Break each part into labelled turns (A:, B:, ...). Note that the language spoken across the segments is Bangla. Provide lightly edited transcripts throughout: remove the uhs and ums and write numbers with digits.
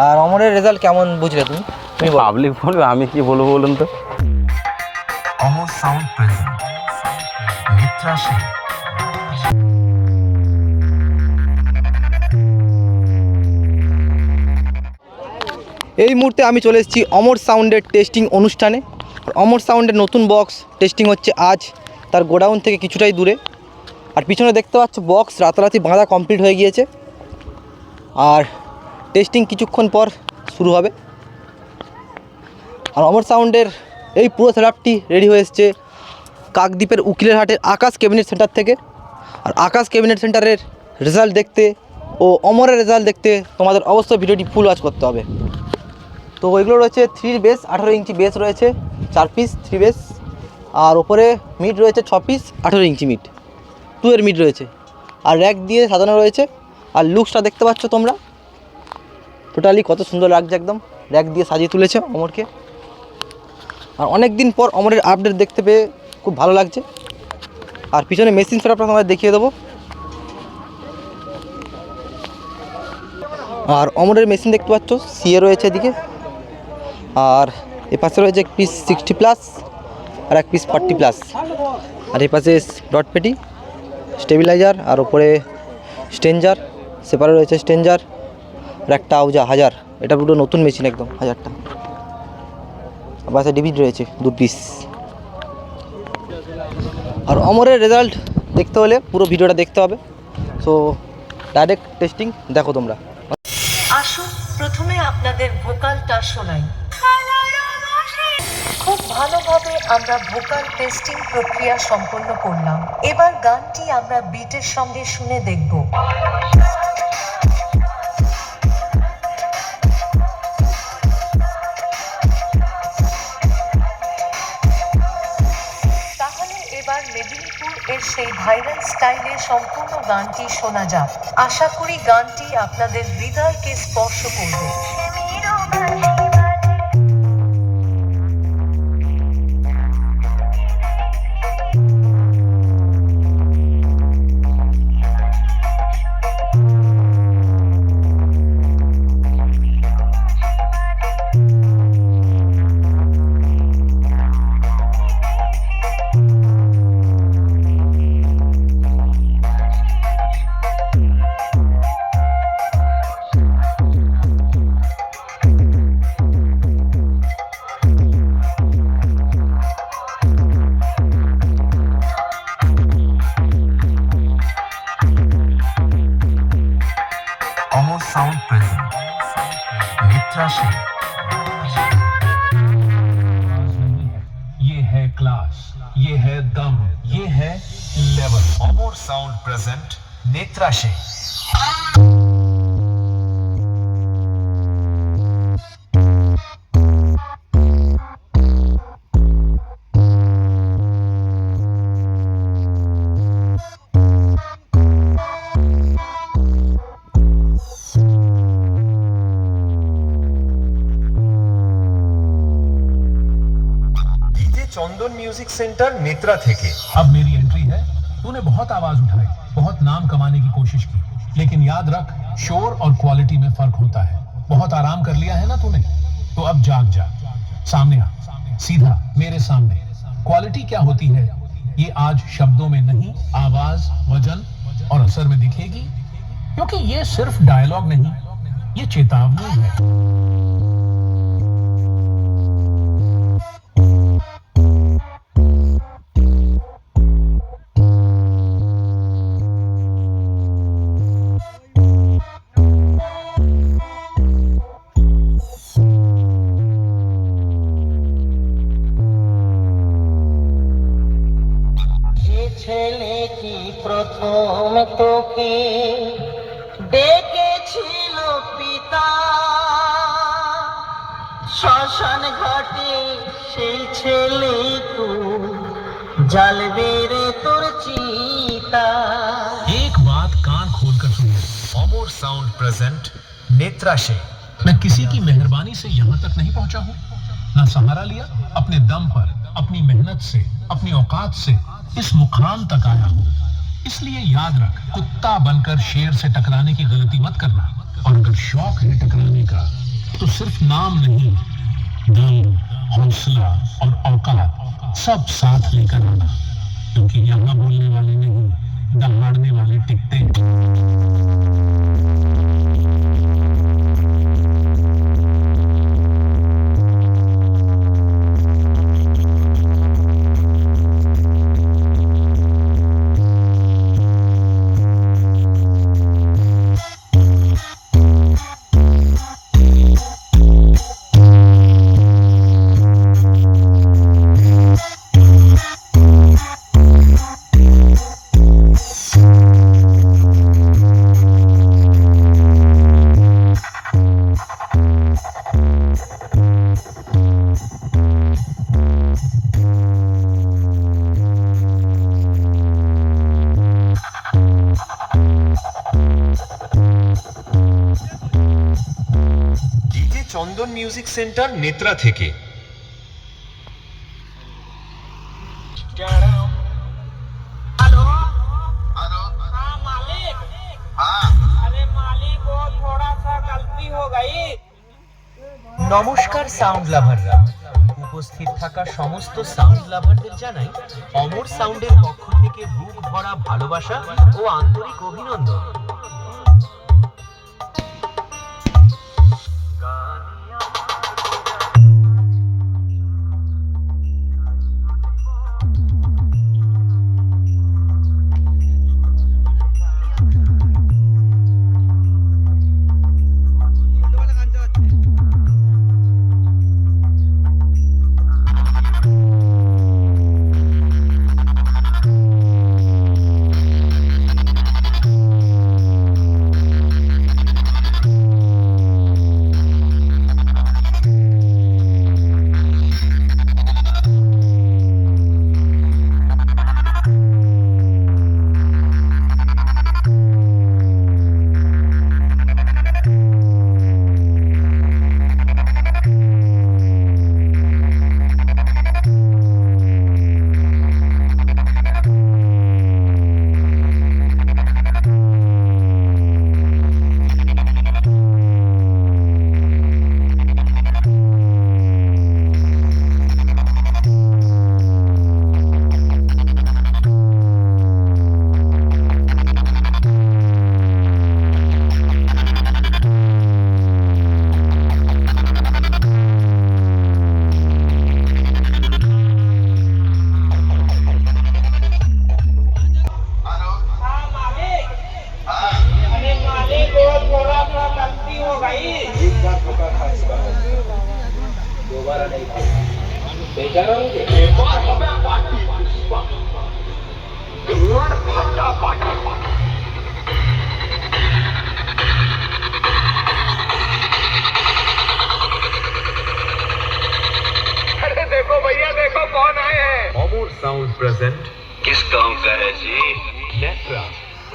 A: আর অমরের রেজাল্ট কেমন বুঝলে তুমি?
B: পাবলিক বলবে, আমি কি বলবো বলুন তো।
C: অমর সাউন্ড প্রেজেন্ট নেত্রাশী।
A: এই মুহূর্তে আমি চলে এসেছি অমর সাউন্ডের টেস্টিং অনুষ্ঠানে। অমর সাউন্ডের নতুন বক্স টেস্টিং হচ্ছে আজ, তার গোডাউন থেকে কিছুটাই দূরে। আর পিছনে দেখতে পাচ্ছ বক্স রাতারাতি বাঁধা কমপ্লিট হয়ে গিয়েছে, আর টেস্টিং কিছুক্ষণ পর শুরু হবে। আর অমর সাউন্ডের এই পুরো সেটআপটি রেডি হয়ে এসছে কাকদ্বীপের উকিলের হাটের আকাশ ক্যাবিনেট সেন্টার থেকে। আর আকাশ ক্যাবিনেট সেন্টারের রেজাল্ট দেখতে ও অমরের রেজাল্ট দেখতে তোমাদের অবশ্যই ভিডিওটি ফুল ওয়াচ করতে হবে। তো ওইগুলো রয়েছে 3 বেস, 18 ইঞ্চি বেস রয়েছে 4 পিস 3 বেস, আর ওপরে মিড রয়েছে 6 পিস 18 ইঞ্চি মিড 2 এর মিড রয়েছে, আর র্যাক দিয়ে সাজানো রয়েছে। আর লুকসটা দেখতে পাচ্ছ তোমরা, টোটালি কত সুন্দর লাগছে, একদম র্যাক দিয়ে সাজিয়ে তুলেছে অমরকে। আর অনেক দিন পর অমরের আপডেট দেখতে পেয়ে খুব ভালো লাগছে। আর পিছনে মেশিন সেটআপটা তোমাদের দেখিয়ে দেবো। আর অমরের মেশিন দেখতে পাচ্ছ সিএ রয়েছে এদিকে, আর এ পাশে রয়েছে এক পিস 60+ আর এক পিস 40+, আর এই পাশে ডট পেটি স্টেবিলাইজার, আর ওপরে স্টেঞ্জার, সেপারে রয়েছে স্টেঞ্জার, আর একটা আউজা 1000, এটা পুরো নতুন মেশিন একদম 1000টা। আর পাশে ডিভিড রয়েছে 2 পিস। আর অমরের রেজাল্ট দেখতে হলে পুরো ভিডিওটা দেখতে হবে। সো ডাইরেক্ট টেস্টিং দেখো তোমরা।
D: আসুন প্রথমে আপনাদের ভোকালটা শোনাই। খুব ভালোভাবে আমরা ভোকাল টেস্টিং প্রক্রিয়া সম্পন্ন করলাম। এবার গানটি আমরা বিটের সঙ্গে শুনে দেখব। তাহলে এবার মেদিনীপুর এর সেই ভাইরাল স্টাইলে সম্পূর্ণ গানটি শোনা যাক। আশা করি গানটি আপনাদের হৃদয়কে স্পর্শ করবে।
C: অমর সাউন্ড প্রেজেন্ট নেত্রাশী।
E: ये है क्लास, ये है दम, ये है लेवल।
C: অমর সাউন্ড প্রেজেন্ট নেত্রাশী। चंदन म्यूजिक सेंटर नेत्रा থেকে।
E: अब मेरी एंट्री है। तूने बहुत आवाज उठाई, बहुत नाम कमाने की कोशिश की, लेकिन याद रख शोर और क्वालिटी में फर्क होता है। बहुत आराम कर लिया है ना तूने, तो अब जाग जा, सामने आ, सीधा मेरे सामने। क्वालिटी क्या होती है ये आज शब्दों में नहीं, आवाज, वजन और असर में दिखेगी, क्योंकि ये सिर्फ डायलॉग नहीं, ये चेतावनी है।
F: ছেলে কি প্রথম তোকে ডেকেছিল পিতা, শ্মশান ঘাটে সেই ছেলে তো জ্বালবে রে তোর চিতা।
E: एक बात कान खोलकर सुनिए।
C: অমর साउंड प्रेजेंट नेत्राशे।
E: मैं किसी की मेहरबानी से यहाँ तक नहीं पहुँचा हूँ, ना सहारा लिया, अपने दम पर, अपनी मेहनत से, अपनी औकात से इस मुकाम तक आया हूँ। इसलिए याद रख, कुत्ता बनकर शेर से टकराने की गलती मत करना। और अगर शौक है टकराने का तो सिर्फ नाम नहीं, दिल, हौसला और औकात सब साथ लेकर आना, क्योंकि यहाँ बोलने वाले नहीं, दहाड़ने वाले टिकते हैं।
C: ডিজে চন্দন মিউজিক সেন্টার নেত্রা থেকে।
F: हेलो हेलो हाँ मालिक। अरे मालिक वो थोड़ा सा गलती हो गई।
G: নমস্কার সাউন্ড লাভাররা, উপস্থিত থাকা সমস্ত সাউন্ড লাভারদের জানাই অমর সাউন্ডের পক্ষ থেকে বুক ভরা ভালোবাসা ও আন্তরিক অভিনন্দন।
C: অমর সাউন্ড প্রেজেন্ট।
H: किस गांव का है जी?
C: Netra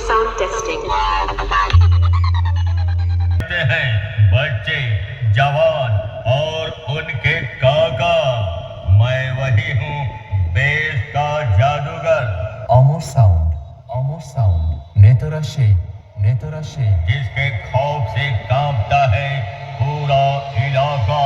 D: sound testing.
C: हैं बच्चे, जवान और उनके काका, मैं वही हूँ बेस का जादूगर।
G: অমর সাউন্ড নেতরা সেই
C: जिसके खौफ से कांपता है पूरा इलाका।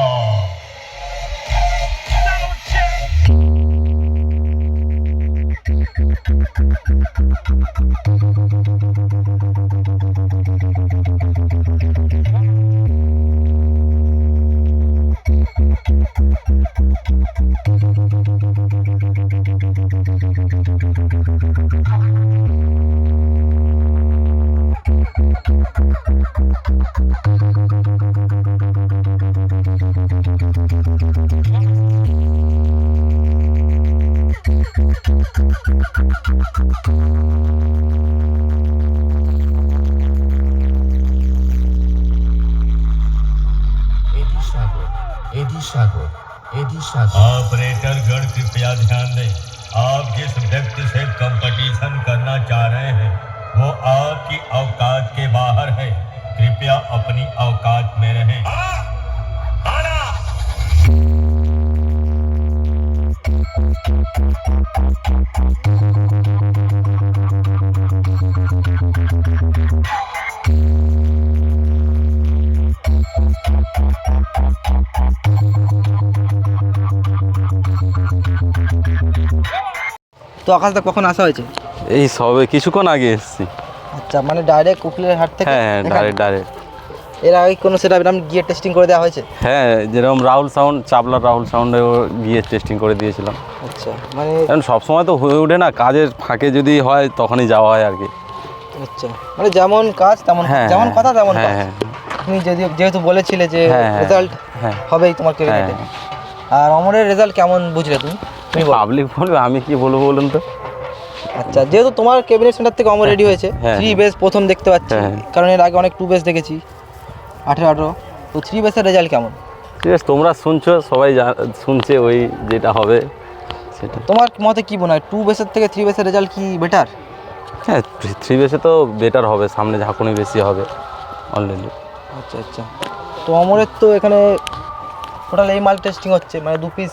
C: ऑपरेटर गण कृपया ध्यान दें, आप जिस व्यक्ति से कंपटीशन करना चाह रहे हैं वो आपकी औकात के बाहर है, कृपया अपनी औकात में रहें।
A: তো আকাশদা কখন আসা হয়েছে?
B: এই সবে কিছুক্ষণ আগে এসেছি।
A: আচ্ছা, মানে ডাইরেক্ট উকিলের হাট থেকে?
B: হ্যাঁ হ্যাঁ,
A: এখানে?
B: ডাইরেক্ট।
A: এর আগে কোনো সেটা এরকম গিয়ে টেস্টিং করে দেওয়া হয়েছে?
B: হ্যাঁ, যেরকম রাহুল সাউন্ড, চাপলার রাহুল সাউন্ডে গিয়ে টেস্টিং করে দিয়েছিলাম।
A: আচ্ছা, মানে
B: কারণ সবসময় তো হয়ে ওঠে না, কাজের ফাঁকে যদি হয় তখনই যাওয়া হয় আর কি।
A: আচ্ছা, মানে যেমন কাজ তেমন,
B: হ্যাঁ,
A: যেমন
B: হ্যাঁ,
A: কথা তেমন
B: হ্যাঁ,
A: কাজ।
B: হ্যাঁ,
A: তুমি যেহেতু বলেছিলে যে
B: হ্যাঁ, হ্যাঁ,
A: রেজাল্ট
B: হ্যাঁ,
A: হবেই তোমার ক্যাবিনেটে,
B: হ্যাঁ।
A: আর অমরের রেজাল্ট কেমন বুঝলে তুমি বলো।
B: পাবলিক বলবে, আমি কি বলবো বলুন তো।
A: আচ্ছা, যেহেতু তোমার ক্যাবিনেট সেন্টার থেকে অমর রেডি হয়েছে,
B: হ্যাঁ,
A: 3 বেস প্রথম দেখতে পাচ্ছি,
B: হ্যাঁ।
A: কারণ এর আগে অনেক 2 বেস দেখেছি 18, তো 3 বেসের রেজাল্ট কেমন?
B: ঠিক আছে, তোমরা শুনছো, সবাই শুনছে, ওই যেটা হবে সেটা।
A: তোমার মতে কি মনে হয় 2 বেসের থেকে 3 বেসের রেজাল্ট কি বেটার?
B: হ্যাঁ, 3 বেসে তো বেটার হবে, সামনে ঝাঁকুনি বেশি হবে অলরেডি।
A: আচ্ছা আচ্ছা, তো অমরের তো এখানে টোটাল এই মাল টেস্টিং হচ্ছে, মানে 2 পিস,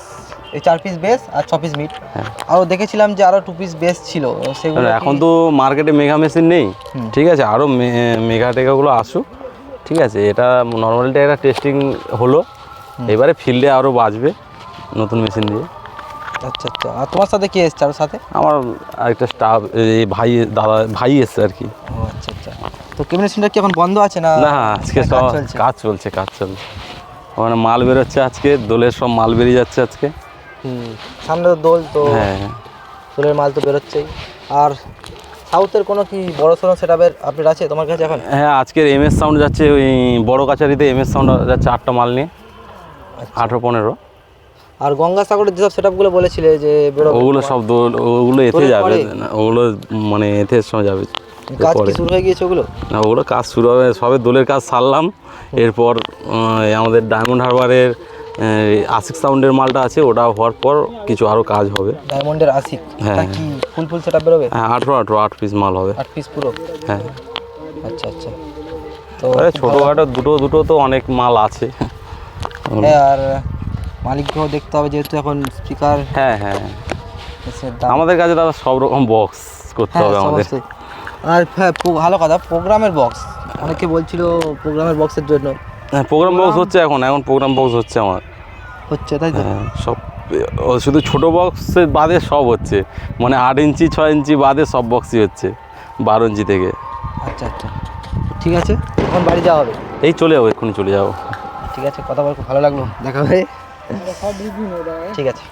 A: এই 4 পিস বেস আর 6 পিস মিট।
B: হ্যাঁ।
A: আরও দেখেছিলাম যে আরও 2 পিস বেস ছিল, সেগুলো
B: এখন তো মার্কেটে মেগা মেশিন নেই,
A: হুম।
B: ঠিক আছে, আরও মেগা টেগাগুলো আসুক, ঠিক আছে। এটা নর্মালটা একটা টেস্টিং হলো, এবারে ফিল্ডে আরও বাজবে নতুন মেশিন দিয়ে।
A: আচ্ছা আচ্ছা, আর তোমার সাথে কে এসছে? আর সাথে
B: আমার আরেকটা স্টাফ, এই ভাই এসছে আর কি।
A: ও আচ্ছা আচ্ছা, তো ক্যাবিনেট সেন্টার কি এখন বন্ধ আছে না?
B: না, আজকে
A: কাজ
B: সব
A: চলছে?
B: কাজ চলছে। ওখানে মাল বেরোচ্ছে আজকে, দোলের সব মাল বেরিয়ে যাচ্ছে আজকে।
A: সামনে তো দোল, তো
B: হ্যাঁ,
A: দোলের মাল তো বেরোচ্ছেই। আর সাউথের কোনো কি বড় সড়ো সেটআপের আপডেট আছে তোমার কাছে এখন?
B: হ্যাঁ, আজকের এমএস সাউন্ড যাচ্ছে, ওই বড় কাছারিতে এমএস সাউন্ড যাচ্ছে 8টা মাল নিয়ে, 18-15।
A: আর গঙ্গাসাগরের যেসব সেটআপগুলো বলেছিলে যে বেরোবে,
B: ওগুলো সব ওগুলো এতে
A: দোলের
B: যাবে
A: পরে?
B: না, ওগুলো মানে এতে সময় যাবে
A: কাজ কি
B: পরে।
A: শুরু হয়ে গিয়েছে ওগুলো?
B: না, ওগুলো কাজ শুরু হবে, সবে দোলের কাজ সারলাম, এরপর আমাদের ডায়মন্ড হারবারের আশিক সাউন্ডের মালটা আছে, ওটা হওয়ার পর কিছু আরও কাজ হবে।
A: ডায়মন্ডের আশিক,
B: হ্যাঁ।
A: তা কি ফুল সেটআপ বেরোবে?
B: হ্যাঁ, 8 পিস মাল হবে।
A: 8 পিস পুরো?
B: হ্যাঁ,
A: আচ্ছা আচ্ছা, তো
B: আরে
A: খুব ভালো।
B: ছোটোখাটো দুটো তো অনেক মাল আছে।
A: হ্যাঁ, আর মালিককেও দেখতে হবে, যেহেতু এখন স্পিকার
B: হ্যাঁ হ্যাঁ,
A: দাম।
B: আমাদের কাছে দাদা সব রকম বক্স করতে
A: হ্যাঁ,
B: হবে আমাদের।
A: সমস্তই। আর হ্যাঁ, ভালো কথা, প্রোগ্রামের বক্স, অনেকে বলছিল প্রোগ্রামের বক্সের জন্য।
B: হ্যাঁ, প্রোগ্রাম বক্স হচ্ছে, এখন প্রোগ্রাম বক্স হচ্ছে আমার।
A: হচ্ছে তাই তো?
B: হ্যাঁ, সব শুধু ছোটো বক্সের বাদে সব হচ্ছে, মানে 8 ইঞ্চি 6 ইঞ্চি বাদে সব বক্সই হচ্ছে, 12 ইঞ্চি থেকে।
A: আচ্ছা আচ্ছা, ঠিক আছে, এখন বাড়ি যাওয়া হবে?
B: এই চলে যাবো, এক্ষুনি চলে যাবো।
A: ঠিক আছে, কথা বলে খুব ভালো লাগলো, দেখা হবে। ঠিক আছে।